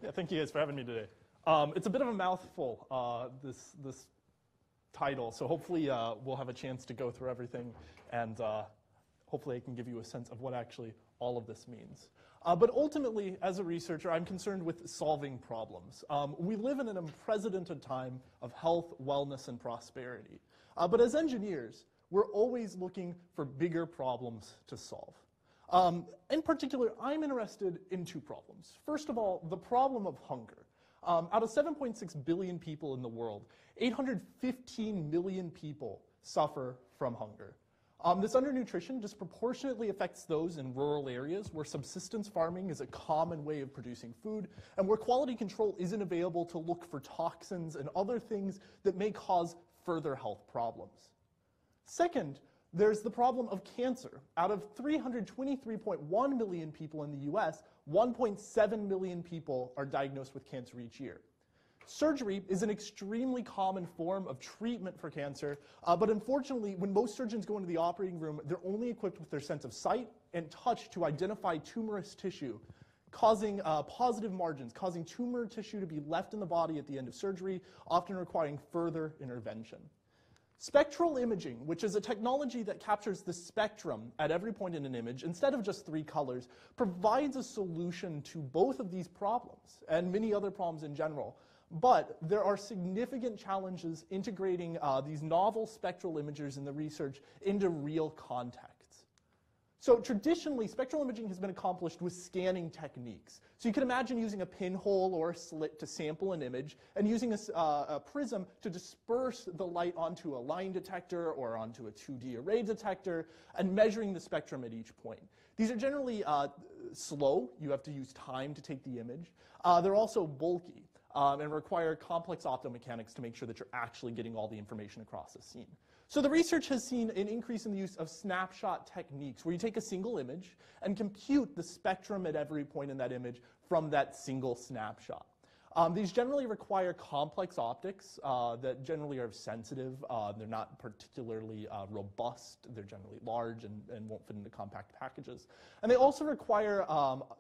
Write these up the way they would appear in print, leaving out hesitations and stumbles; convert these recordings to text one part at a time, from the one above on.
Yeah, thank you guys for having me today. It's a bit of a mouthful, this title, so hopefully we'll have a chance to go through everything, and hopefully I can give you a sense of what actually all of this means. But ultimately, as a researcher, I'm concerned with solving problems. We live in an unprecedented time of health, wellness, and prosperity. But as engineers, we're always looking for bigger problems to solve. In particular, I'm interested in two problems. First of all, the problem of hunger. Out of 7.6 billion people in the world, 815 million people suffer from hunger. This undernutrition disproportionately affects those in rural areas where subsistence farming is a common way of producing food, and where quality control isn't available to look for toxins and other things that may cause further health problems. Second, there's the problem of cancer. Out of 323.1 million people in the US, 1.7 million people are diagnosed with cancer each year. Surgery is an extremely common form of treatment for cancer, but unfortunately, when most surgeons go into the operating room, they're only equipped with their sense of sight and touch to identify tumorous tissue, causing positive margins, causing tumor tissue to be left in the body at the end of surgery, often requiring further intervention. Spectral imaging, which is a technology that captures the spectrum at every point in an image, instead of just 3 colors, provides a solution to both of these problems, and many other problems in general. But there are significant challenges integrating these novel spectral imagers in the research into real contexts. So traditionally, spectral imaging has been accomplished with scanning techniques. So you can imagine using a pinhole or a slit to sample an image, and using a prism to disperse the light onto a line detector or onto a 2D array detector, and measuring the spectrum at each point. These are generally slow. You have to use time to take the image. They're also bulky. And require complex optomechanics to make sure that you're actually getting all the information across the scene. So the research has seen an increase in the use of snapshot techniques, where you take a single image and compute the spectrum at every point in that image from that single snapshot. These generally require complex optics that generally are sensitive. They're not particularly robust. They're generally large and won't fit into compact packages. And they also require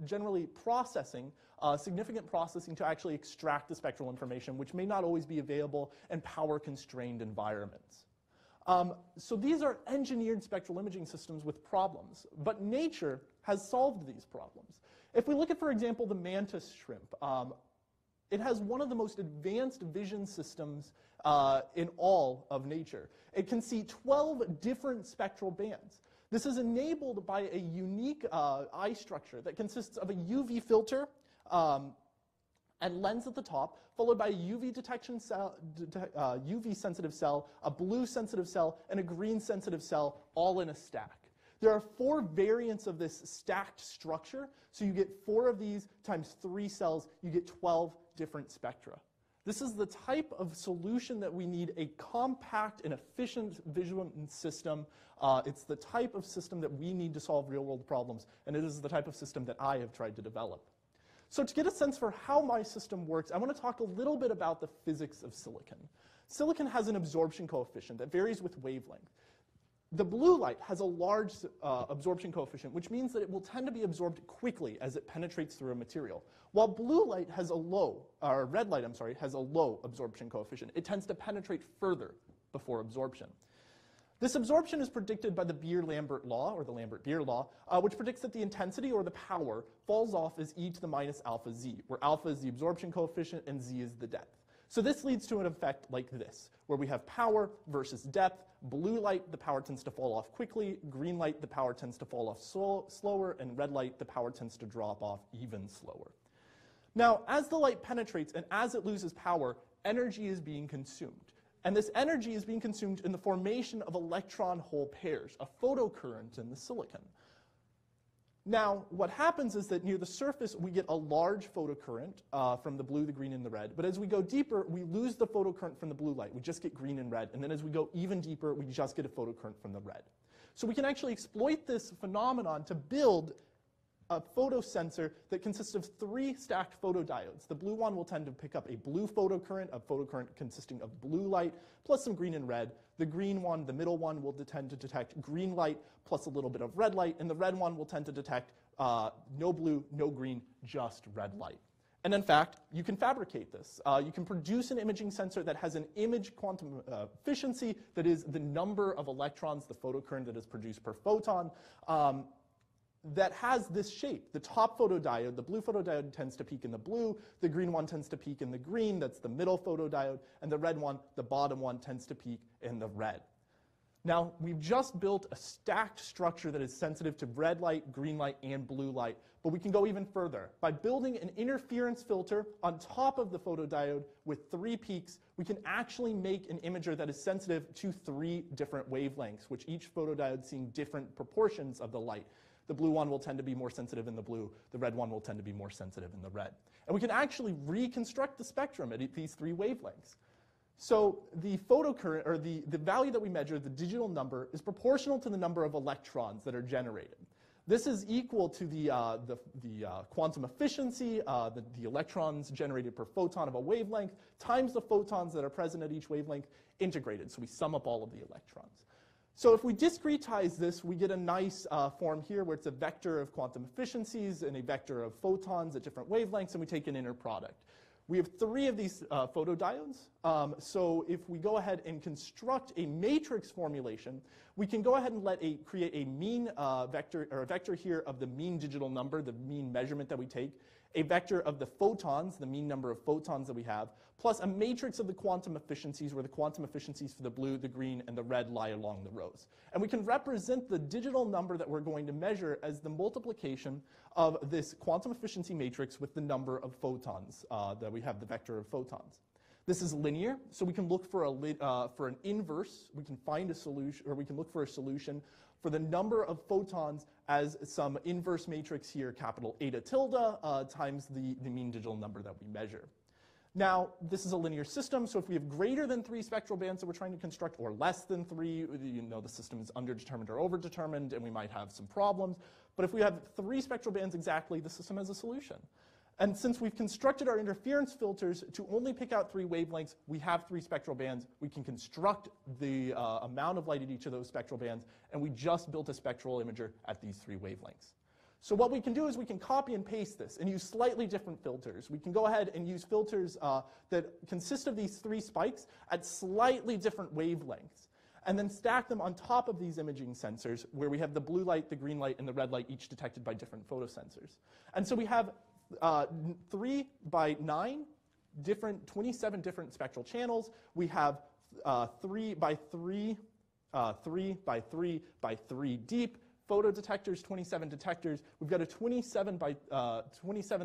generally processing, significant processing to actually extract the spectral information, which may not always be available in power-constrained environments. So these are engineered spectral imaging systems with problems, but nature has solved these problems. If we look at, for example, the Mantis Shrimp, it has one of the most advanced vision systems in all of nature. It can see 12 different spectral bands. This is enabled by a unique eye structure that consists of a UV filter and lens at the top, followed by a UV detection cell, UV sensitive cell, a blue sensitive cell, and a green sensitive cell, all in a stack. There are 4 variants of this stacked structure, so you get 4 of these times 3 cells, you get 12 different spectra. This is the type of solution that we need, a compact and efficient visual system. It's the type of system that we need to solve real-world problems, and it is the type of system that I have tried to develop. So to get a sense for how my system works, I want to talk a little bit about the physics of silicon. Silicon has an absorption coefficient that varies with wavelength. The blue light has a large absorption coefficient, which means that it will tend to be absorbed quickly as it penetrates through a material, while blue light has a low, or red light, I'm sorry, has a low absorption coefficient. It tends to penetrate further before absorption. This absorption is predicted by the Beer-Lambert law, or the Lambert-Beer law, which predicts that the intensity, or the power, falls off as e to the minus alpha z, where alpha is the absorption coefficient and z is the depth. So this leads to an effect like this, where we have power versus depth. Blue light, the power tends to fall off quickly. Green light, the power tends to fall off slower. And red light, the power tends to drop off even slower. Now, as the light penetrates and as it loses power, energy is being consumed. And this energy is being consumed in the formation of electron-hole pairs, a photocurrent in the silicon. Now, what happens is that near the surface, we get a large photocurrent from the blue, the green, and the red. But as we go deeper, we lose the photocurrent from the blue light. We just get green and red. And then as we go even deeper, we just get a photocurrent from the red. So we can actually exploit this phenomenon to build a photosensor that consists of 3 stacked photodiodes. The blue one will tend to pick up a blue photocurrent, a photocurrent consisting of blue light, plus some green and red. The green one, the middle one, will tend to detect green light, plus a little bit of red light. And the red one will tend to detect no blue, no green, just red light. And in fact, you can fabricate this. You can produce an imaging sensor that has an image quantum efficiency that is the number of electrons, the photocurrent that is produced per photon, that has this shape. The top photodiode, the blue photodiode, tends to peak in the blue. The green one tends to peak in the green. That's the middle photodiode. And the red one, the bottom one, tends to peak in the red. Now, we've just built a stacked structure that is sensitive to red light, green light, and blue light, but we can go even further. By building an interference filter on top of the photodiode with 3 peaks, we can actually make an imager that is sensitive to 3 different wavelengths, which each photodiode seeing different proportions of the light. The blue one will tend to be more sensitive in the blue. The red one will tend to be more sensitive in the red. And we can actually reconstruct the spectrum at these 3 wavelengths. So the photocurrent, or the value that we measure, the digital number, is proportional to the number of electrons that are generated. This is equal to the quantum efficiency, the electrons generated per photon of a wavelength, times the photons that are present at each wavelength, integrated. So we sum up all of the electrons. So if we discretize this, we get a nice form here where it's a vector of quantum efficiencies and a vector of photons at different wavelengths, and we take an inner product. We have 3 of these photodiodes. So if we go ahead and construct a matrix formulation, we can go ahead and create a mean vector, or a vector here of the mean digital number, the mean measurement that we take, a vector of the photons, the mean number of photons that we have, plus a matrix of the quantum efficiencies, where the quantum efficiencies for the blue, the green, and the red lie along the rows. And we can represent the digital number that we're going to measure as the multiplication of this quantum efficiency matrix with the number of photons that we have, the vector of photons. This is linear, so we can look for an inverse. We can find a solution, or we can look for a solution for the number of photons as some inverse matrix here, capital eta tilde, times the mean digital number that we measure. Now, this is a linear system, so if we have greater than 3 spectral bands that we're trying to construct, or less than 3, you know, the system is underdetermined or overdetermined, and we might have some problems. But if we have 3 spectral bands exactly, the system has a solution. And since we've constructed our interference filters to only pick out 3 wavelengths, we have 3 spectral bands. We can construct the amount of light at each of those spectral bands, and we just built a spectral imager at these 3 wavelengths. So what we can do is we can copy and paste this and use slightly different filters. We can go ahead and use filters that consist of these 3 spikes at slightly different wavelengths, and then stack them on top of these imaging sensors where we have the blue light, the green light, and the red light each detected by different photosensors. And so we have 3 by 9 27 different spectral channels. We have 3 by 3, 3 by 3 by 3 deep photodetectors, 27 detectors. We've got a 27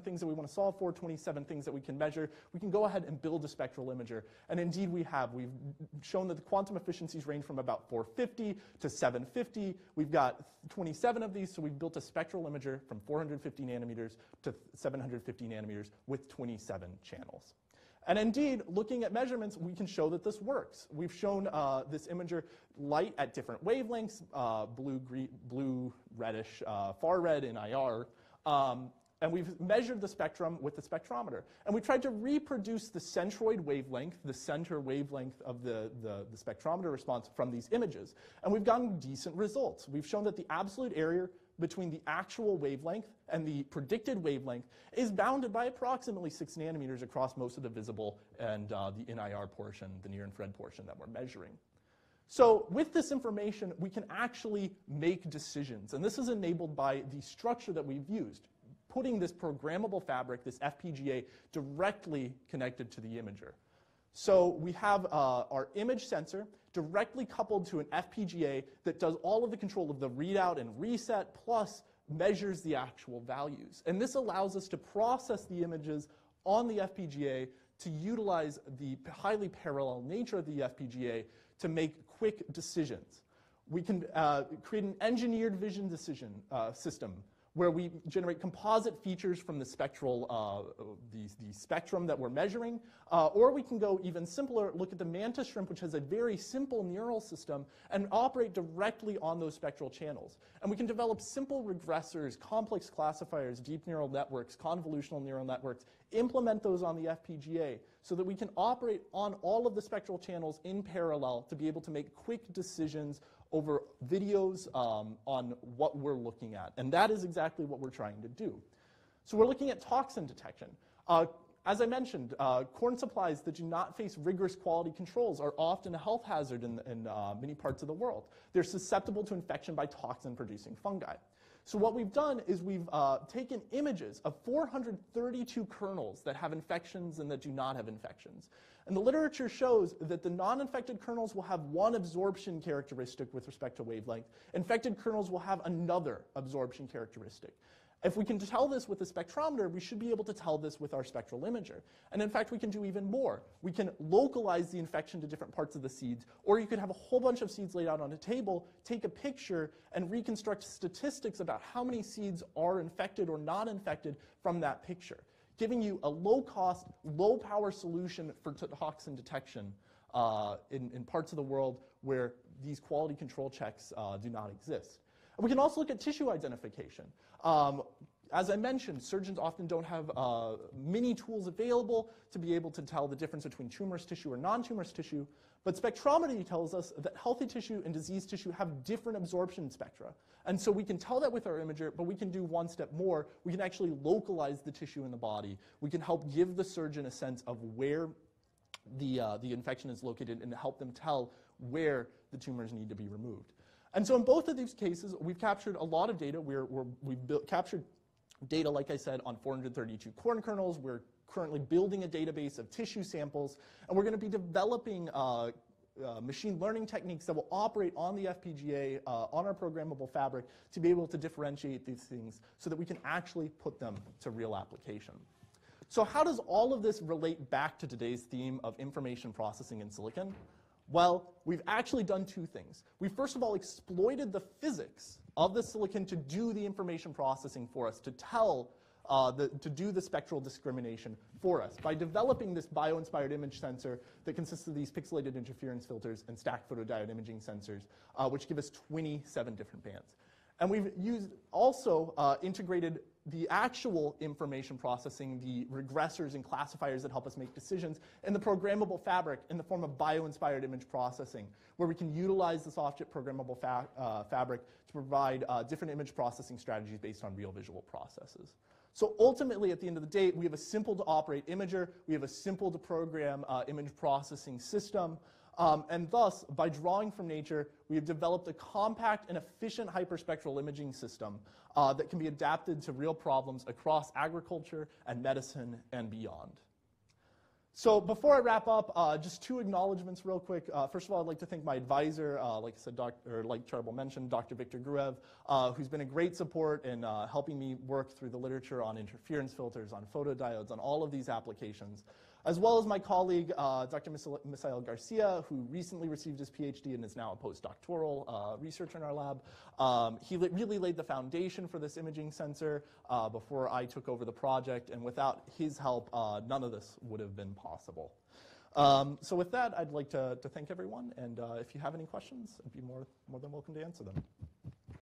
things that we want to solve for, 27 things that we can measure. We can go ahead and build a spectral imager. And indeed we have. We've shown that the quantum efficiencies range from about 450 to 750. We've got 27 of these, so we've built a spectral imager from 450 nanometers to 750 nanometers with 27 channels. And indeed, looking at measurements, we can show that this works. We've shown this imager light at different wavelengths, blue, reddish, far red in IR. And we've measured the spectrum with the spectrometer. And we tried to reproduce the centroid wavelength, the center wavelength of the spectrometer response from these images. And we've gotten decent results. We've shown that the absolute area between the actual wavelength and the predicted wavelength is bounded by approximately 6 nanometers across most of the visible and the NIR portion, the near-infrared portion that we're measuring. So with this information, we can actually make decisions. And this is enabled by the structure that we've used, putting this programmable fabric, this FPGA, directly connected to the imager. So we have our image sensor directly coupled to an FPGA that does all of the control of the readout and reset, plus measures the actual values. And this allows us to process the images on the FPGA to utilize the highly parallel nature of the FPGA to make quick decisions. We can create an engineered vision decision system where we generate composite features from the spectral, the spectrum that we're measuring, or we can go even simpler, look at the Mantis Shrimp, which has a very simple neural system, and operate directly on those spectral channels. And we can develop simple regressors, complex classifiers, deep neural networks, convolutional neural networks, implement those on the FPGA so that we can operate on all of the spectral channels in parallel to be able to make quick decisions over videos on what we're looking at. And that is exactly what we're trying to do. So we're looking at toxin detection. As I mentioned, corn supplies that do not face rigorous quality controls are often a health hazard in many parts of the world. They're susceptible to infection by toxin-producing fungi. So what we've done is we've taken images of 432 kernels that have infections and that do not have infections. And the literature shows that the non-infected kernels will have one absorption characteristic with respect to wavelength. Infected kernels will have another absorption characteristic. If we can tell this with a spectrometer, we should be able to tell this with our spectral imager. And in fact, we can do even more. We can localize the infection to different parts of the seeds, or you could have a whole bunch of seeds laid out on a table, take a picture, and reconstruct statistics about how many seeds are infected or not infected from that picture, giving you a low-cost, low-power solution for toxin detection in parts of the world where these quality control checks do not exist. And we can also look at tissue identification. As I mentioned, surgeons often don't have many tools available to be able to tell the difference between tumorous tissue or non-tumorous tissue, but spectrometry tells us that healthy tissue and diseased tissue have different absorption spectra. And so we can tell that with our imager, but we can do one step more. We can actually localize the tissue in the body. We can help give the surgeon a sense of where the infection is located and help them tell where the tumors need to be removed. And so in both of these cases, we've captured a lot of data. We've captured data, like I said, on 432 corn kernels. We're currently building a database of tissue samples, and we're going to be developing machine learning techniques that will operate on the FPGA, on our programmable fabric, to be able to differentiate these things so that we can actually put them to real application. So how does all of this relate back to today's theme of information processing in silicon? Well, we've actually done two things. We first of all exploited the physics of the silicon to do the information processing for us, to do the spectral discrimination for us by developing this bio-inspired image sensor that consists of these pixelated interference filters and stacked photodiode imaging sensors, which give us 27 different bands. And we've also integrated the actual information processing, the regressors and classifiers that help us make decisions, in the programmable fabric in the form of bio-inspired image processing, where we can utilize this off-chip programmable fabric to provide different image processing strategies based on real visual processes. So ultimately, at the end of the day, we have a simple-to-operate imager. We have a simple-to-program image processing system. And thus, by drawing from nature, we have developed a compact and efficient hyperspectral imaging system that can be adapted to real problems across agriculture and medicine and beyond. So before I wrap up, just two acknowledgements real quick. First of all, I'd like to thank my advisor, like I said, like Charbel mentioned, Dr. Victor Gruev, who's been a great support in helping me work through the literature on interference filters, on photodiodes, on all of these applications, as well as my colleague, Dr. Misael Garcia, who recently received his PhD and is now a postdoctoral researcher in our lab. He really laid the foundation for this imaging sensor before I took over the project, and without his help, none of this would have been possible. So with that, I'd like to thank everyone, and if you have any questions, I'd be more than welcome to answer them.